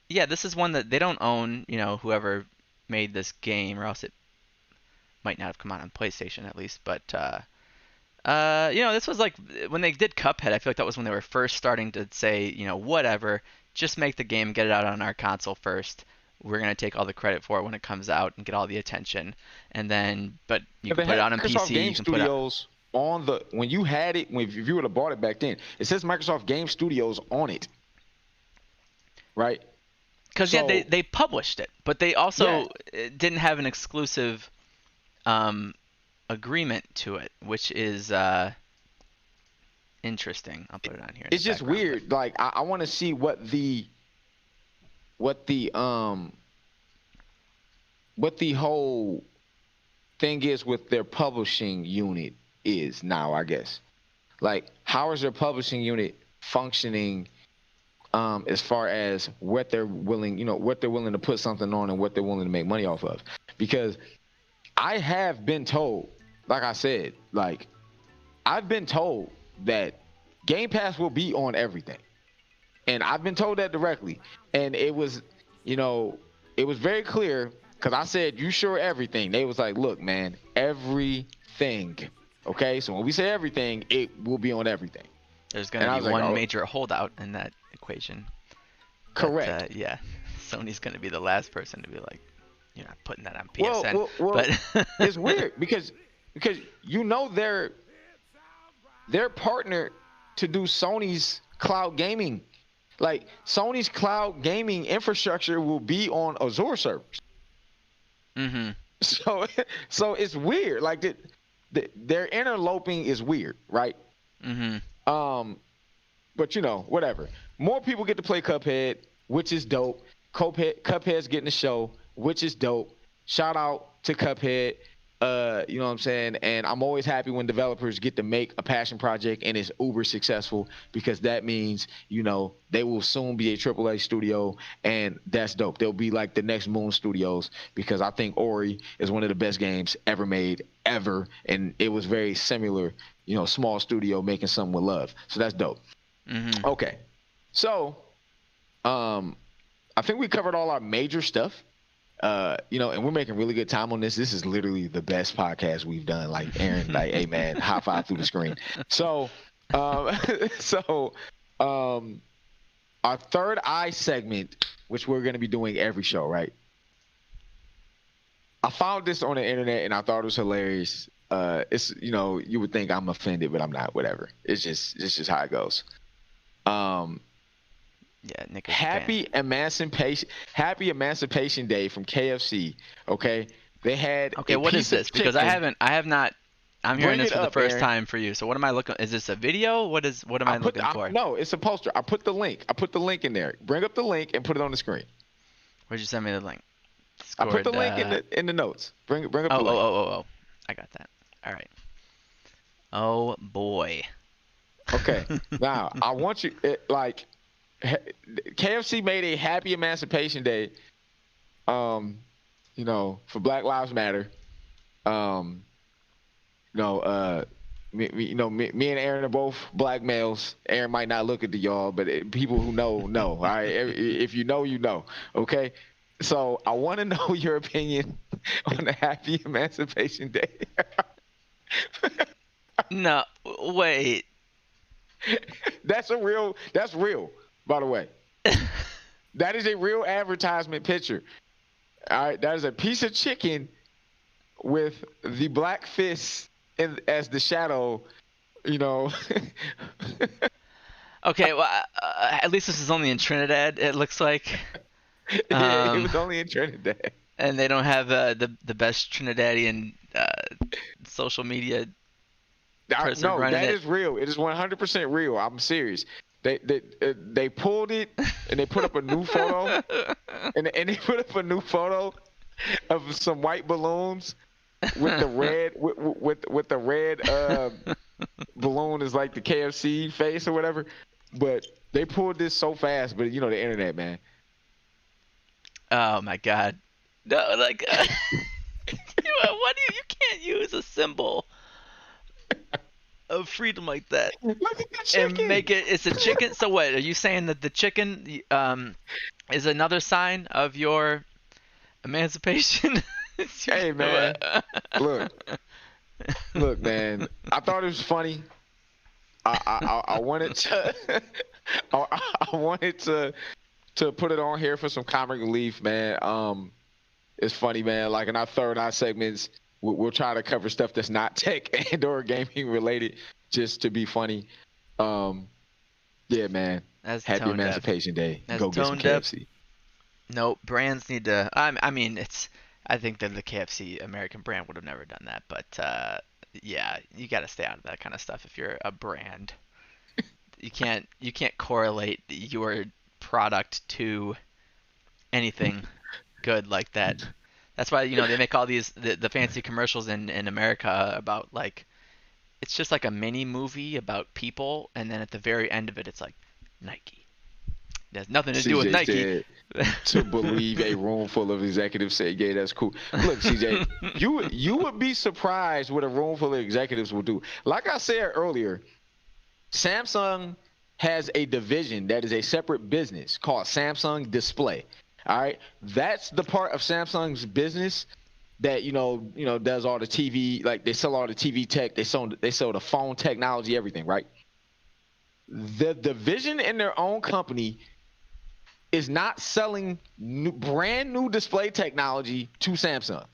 yeah, this is one that they don't own. Whoever made this game, or else it might not have come out on PlayStation at least. But this was like when they did Cuphead. I feel like that was when they were first starting to say, whatever, just make the game, get it out on our console first. We're gonna take all the credit for it when it comes out and get all the attention, and then, but you Yeah, can they put it had out on Microsoft PC. Game You can put it, Studios on when you had it, if you would have bought it back then, it says Microsoft Game Studios on it, right? because yeah, they So, they published it, but they yeah, also didn't have an exclusive um, agreement to it, which is interesting. I'll put it on here in the it's just background, but weird. Like, I want to see what the what the whole thing is with their publishing unit is now, I guess. Like, how is their publishing unit functioning as far as what they're willing, what they're willing to put something on and what they're willing to make money off of? Because I have been told, like I said, like I've been told that Game Pass will be on everything. And I've been told that directly. And you know, it was very clear because I said, you sure everything? They was like, look, man, everything. Okay. So when we say everything, it will be on everything. there's going And to I be was like, one oh, major holdout in that equation. That correct. yeah, Sony's going to be the last person to be like, you're not putting that on Well, PSN. well, well, But it's weird because they're they're partnered to do Sony's cloud gaming. Like Sony's cloud gaming infrastructure will be on Azure servers. Mm-hmm. So so it's weird. Like their interloping is weird, right? Mm-hmm. Um, but whatever. More people get to play Cuphead, which is dope. Cuphead's getting the show, which is dope. Shout out to Cuphead. You know what I'm saying? And I'm always happy when developers get to make a passion project and it's uber successful, because that means, they will soon be a AAA studio, and that's dope. They'll be like the next Moon Studios, because I think Ori is one of the best games ever made, ever. And it was very similar, small studio making something with love. So that's dope. Mm-hmm. Okay. So, I think we covered all our major stuff. And we're making really good time on this. This is literally the best podcast we've done. Like Aaron, like, hey man, high five through the screen. So, um, so, our third eye segment, which we're going to be doing every show, right? I found this on the internet and I thought it was hilarious. It's, you would think I'm offended, but I'm not. Whatever. It's just how it goes. Yeah, Nick. Happy Emancipation Day from KFC. Okay, they had. Okay, what is this? Because I have not. I'm hearing this for the first time for you. So what am I looking? Is this a video? What am I looking for? No, it's a poster. I put the link in there. Bring up the link and put it on the screen. Where'd you send me the link? I put the link in the notes. Bring up the link. Oh. I got that. All right. Oh boy. Okay. Now I want you KFC made a Happy Emancipation Day, for Black Lives Matter. Me and Aaron are both black males. Aaron might not look at y'all, but people who know. All right, if you know, you know. Okay, so I want to know your opinion on the Happy Emancipation Day. No, wait. That's real, by the way. That is a real advertisement picture. All right, that is a piece of chicken with the black fist as the shadow, Okay, well, at least this is only in Trinidad, it looks like. It was only in Trinidad. And they don't have the best Trinidadian social media person running it. No, that is real. It is 100% real. I'm serious. They pulled it and they put up a new photo, and they put up a new photo of some white balloons with the red with the red balloon is like the KFC face or whatever. But they pulled this so fast, but the internet, man. Oh my God! No, like you can't use a symbol of freedom like that and make it's a chicken. So what are you saying, that the chicken is another sign of your emancipation? Hey man, look man, I thought it was funny. I wanted to I wanted to put it on here for some comic relief, man. It's funny, man. Like in our third eye segments, we'll try to cover stuff that's not tech and or gaming related, just to be funny. Yeah, man. Happy Emancipation Day. Go get some KFC. No, brands need to. I mean, I think that the KFC American brand would have never done that, but yeah, you got to stay out of that kind of stuff if you're a brand. You can't correlate your product to anything good like that. That's why they make all these the fancy commercials in America about, like, it's just like a mini movie about people, and then at the very end of it, it's like Nike. It has nothing to do with Nike. To believe a room full of executives said, "Yeah, that's cool." Look, CJ, you would be surprised what a room full of executives will do. Like I said earlier, Samsung has a division that is a separate business called Samsung Display. All right, that's the part of Samsung's business that does all the TV, like they sell all the TV tech, they sell the phone technology, everything, right? The division in their own company is not selling brand new display technology to Samsung.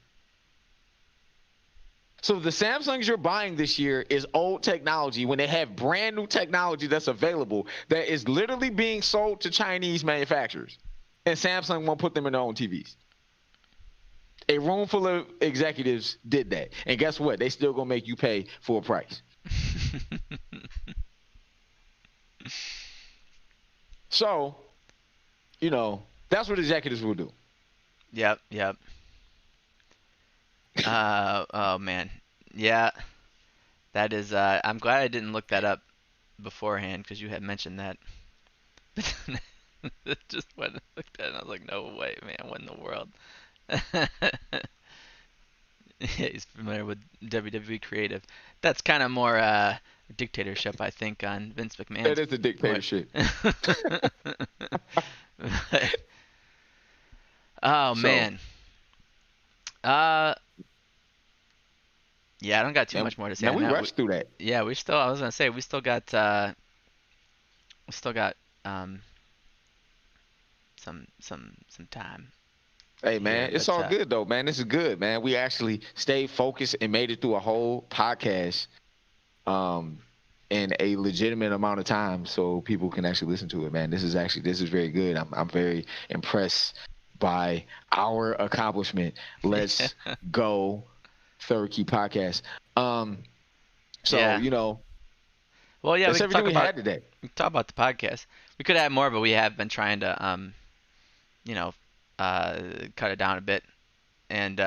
So the Samsungs you're buying this year is old technology when they have brand new technology that's available that is literally being sold to Chinese manufacturers. And Samsung won't put them in their own TVs. A room full of executives did that. And guess what? They still gonna make you pay full price. So, that's what executives will do. Yep, yep. Oh man. Yeah, that is I'm glad I didn't look that up beforehand because you had mentioned that. Just went and looked at it and I was like, no way, man, what in the world? Yeah, he's familiar with WWE creative. That's kind of more dictatorship, I think, on Vince It McMahon's is a part. dictatorship. But- oh So, man. Uh, yeah, I don't got too man, much more to say man, on we that. rushed through that. Yeah, we still. I was gonna say we still got um some time Hey, here, man, it's but all good though, man. This is good, man. We actually stayed focused and made it through a whole podcast, um, in a legitimate amount of time, so people can actually listen to it, man. This is very good. I'm very impressed by our accomplishment. Let's go, Third Key Podcast. Um, so yeah. Well, yeah, that's everything we had today. we can talk about the podcast. We could add more, but we have been trying to you know, cut it down a bit and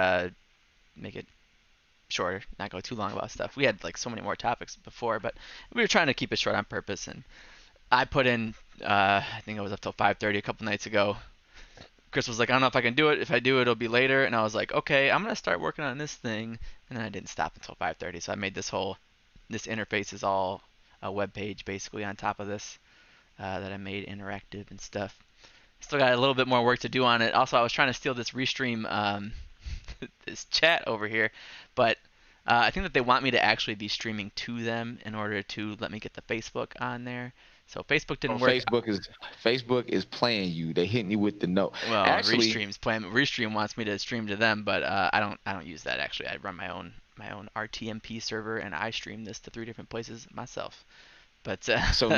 make it shorter, not go too long about stuff. We had like so many more topics before, but we were trying to keep it short on purpose. And I put in, I think I was up till 5:30 a couple nights ago. Chris was like, I don't know if I can do it. If I do, it'll be later. And I was like, okay, I'm gonna start working on this thing. And then I didn't stop until 5:30. So I made this interface is all a web page basically on top of this that I made interactive and stuff. Still got a little bit more work to do on it. Also, I was trying to steal this restream this chat over here, but I think that they want me to actually be streaming to them in order to let me get the Facebook on there. So Facebook Oh, didn't work. Facebook is playing you. They hitting you with the no. Well, Actually, Restream wants me to stream to them, but I don't use that actually. I run my own RTMP server and I stream this to 3 different places myself. But so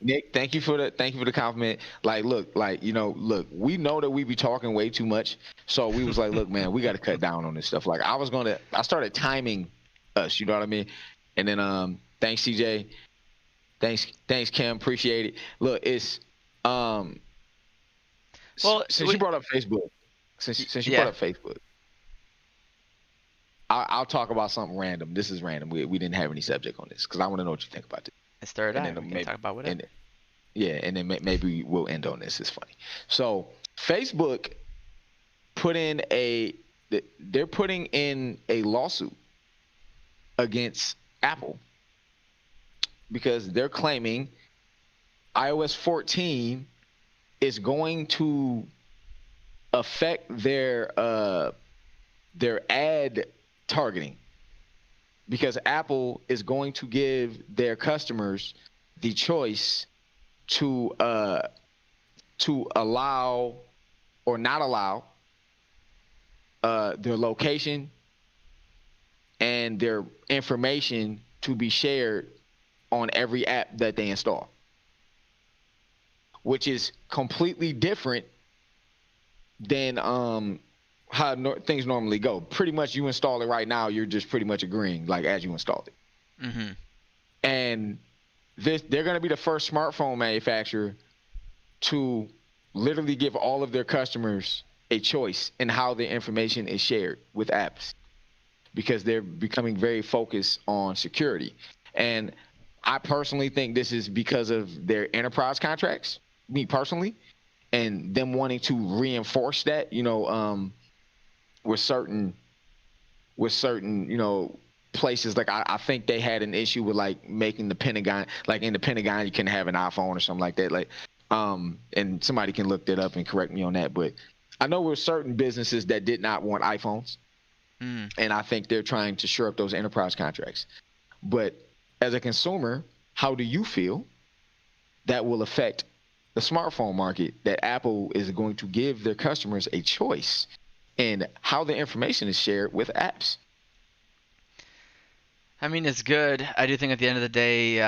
Nick, thank you for the compliment. Like, look, we know that we be talking way too much, so we was like, look, man, we got to cut down on this stuff. Like, I started timing us, you know what I mean? And then, thanks CJ, thanks Kim, appreciate it. Look, it's well, since you brought up Facebook, since you brought yeah, up Facebook, I'll talk about something random. This is random. We didn't have any subject on this because I want to know what you think about this. it's third And eye. then We can talk about whatever. and yeah, and then maybe we'll end on this. It's funny. So Facebook they're putting in a lawsuit against Apple because they're claiming iOS 14 is going to affect their ad targeting because Apple is going to give their customers the choice to allow or not allow their location and their information to be shared on every app that they install, which is completely different than how things normally go. Pretty much you install it right now, you're just pretty much agreeing like as you installed it. Mm-hmm. And they're going to be the first smartphone manufacturer to literally give all of their customers a choice in how their information is shared with apps because they're becoming very focused on security. And I personally think this is because of their enterprise contracts, me personally, and them wanting to reinforce that, with certain places. Like I think they had an issue with like making the Pentagon, like in the Pentagon you can have an iPhone or something like that, like and somebody can look that up and correct me on that, but I know with certain businesses that did not want iPhones, and I think they're trying to shore up those enterprise contracts. But as a consumer, how do you feel that will affect the smartphone market, that Apple is going to give their customers a choice in how the information is shared with apps? I mean, it's good. I do think at the end of the day,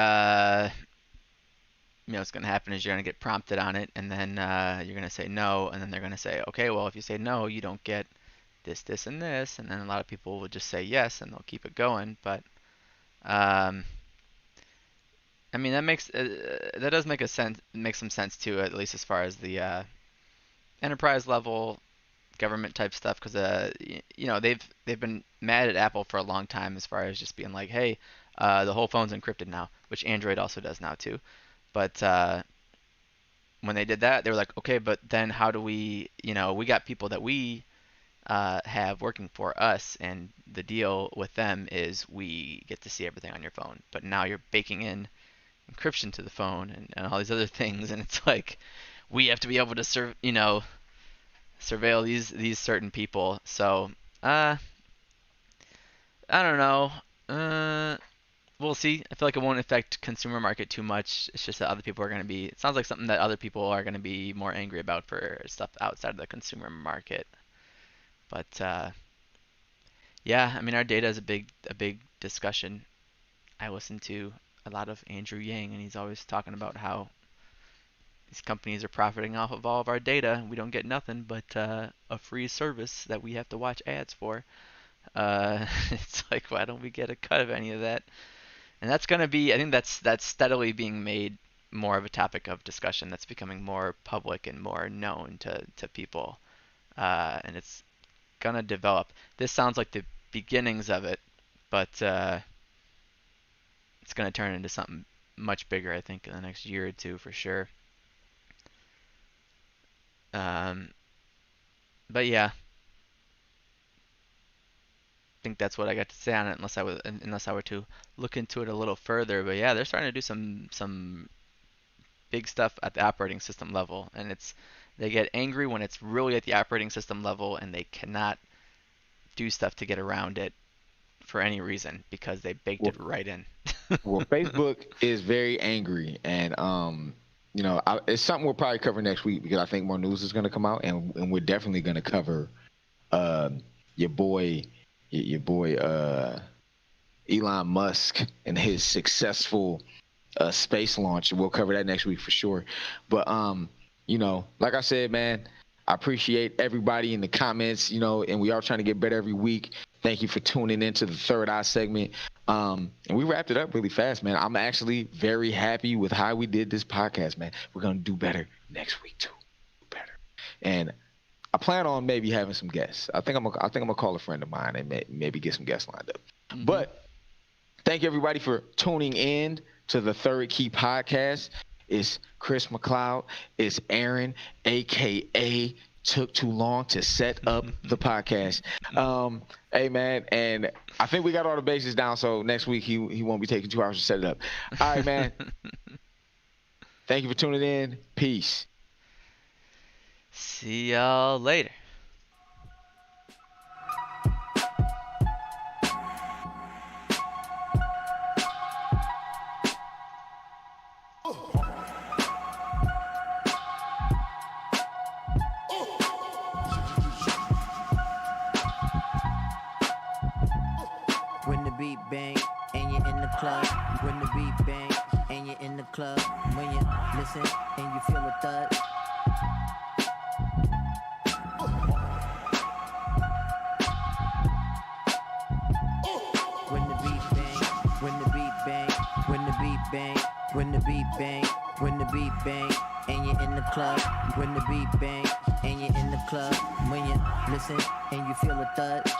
what's going to happen is you're going to get prompted on it, and then you're going to say no, and then they're going to say, okay, well, if you say no, you don't get this, this, and this, and then a lot of people will just say yes, and they'll keep it going. But um, I mean, that does make some sense too, at least as far as the enterprise level government type stuff, because they've been mad at Apple for a long time as far as just being like, hey, the whole phone's encrypted now, which Android also does now too. But when they did that, they were like, okay, but then how do we got people that we have working for us, and the deal with them is we get to see everything on your phone. But now you're baking in encryption to the phone and all these other things, and it's like we have to be able to surveil these certain people. So I don't know. We'll see. I feel like it won't affect consumer market too much. It's just that other people are going to be. It sounds like something that other people are going to be more angry about for stuff outside of the consumer market. But yeah, I mean, our data is a big discussion. I listen to a lot of Andrew Yang, and he's always talking about how these companies are profiting off of all of our data. We don't get nothing but a free service that we have to watch ads for. It's like, why don't we get a cut of any of that? And that's going to be, I think that's steadily being made more of a topic of discussion. That's becoming more public and more known to people. And it's going to develop. This sounds like the beginnings of it, but it's going to turn into something much bigger, I think, in the next year or two for sure. But yeah, I think that's what I got to say on it, unless I were to look into it a little further. But yeah, they're starting to do some big stuff at the operating system level, and they get angry when it's really at the operating system level, and they cannot do stuff to get around it for any reason because they baked it right in. Well, Facebook is very angry, and it's something we'll probably cover next week because I think more news is going to come out, and we're definitely going to cover your boy Elon Musk and his successful space launch. We'll cover that next week for sure. But like I said, man, I appreciate everybody in the comments, and we are trying to get better every week. Thank you for tuning into the Third Eye segment. And we wrapped it up really fast, man. I'm actually very happy with how we did this podcast, man. We're gonna do better next week too. Do better. And I plan on maybe having some guests. I think I'm gonna call a friend of mine and maybe get some guests lined up. Mm-hmm. But thank you everybody for tuning in to the Third Key podcast. It's Chris McLeod. It's Aaron, aka Took Too Long to Set Up the Podcast. Hey man, and I think we got all the bases down, so next week he won't be taking 2 hours to set it up. All right, man. Thank you for tuning in. Peace. See y'all later. When the beat bang and you're in the club, when the beat bang and you're in the club, when you listen and you feel a thud. When the beat bang, when the beat bang, when the beat bang, when the beat bang, when the beat bang and you're in the club, when the beat bang and you're in the club, when you listen and you feel a thud.